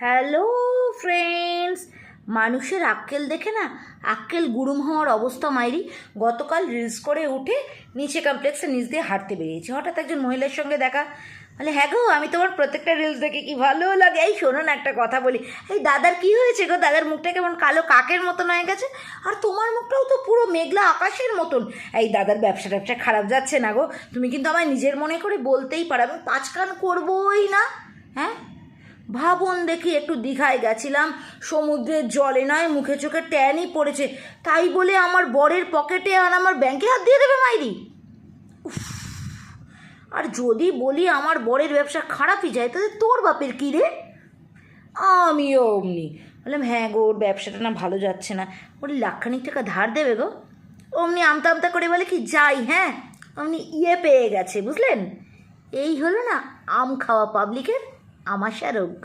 Hello friends, মানুষের আক্কেল দেখে না আক্কেল গুড়ুম হওয়ার অবস্থা মাইরি। গতকাল রিলস করে উঠে নিচে কমপ্লেক্সের নিচ দিয়ে হাঁটতে বেরিয়েছি, হঠাৎ একজন মহিলার সঙ্গে দেখা। বলে, হ্যাঁ গো, আমি তোমার প্রত্যেকটা রিলস দেখে কি ভালো লাগে। এই শোনো না, একটা কথা বলি। এই দাদার কি হয়েছে গো? দাদার মুখটা কেমন কালো কাকের মতন হয়ে গেছে, আর তোমার মুখটাও তো পুরো মেঘলা আকাশের মতন। এই দাদার ব্যবসা ট্যাবসা খারাপ যাচ্ছে না গো? তুমি কিন্তু আমায় নিজের মনে করে বলতেই পারো, আমি পাঁচ কান করবোই না। হ্যাঁ, ভাবুন দেখি, একটু দীঘায় গেছিলাম, সমুদ্রের জলে নয় মুখে চোখে ট্যানই পড়েছে, তাই বলে আমার বরের পকেটে আর আমার ব্যাংকে হাত দিয়ে দেবে মাইরি? উফ! আর যদি বলি আমার বরের ব্যবসা খারাপই যায়, তাহলে তোর বাপের কী রে? আমিও অমনি বললাম, হ্যাঁ গো, ওর ব্যবসাটা না ভালো যাচ্ছে না। বলি, লাখখানিক টাকা ধার দেবে গো? অমনি আমতা আমতা করে বলে কি, যাই। হ্যাঁ, অমনি পেয়ে গেছে, বুঝলেন? এই হলো না আম খাওয়া পাবলিকের আমাশা রোগ।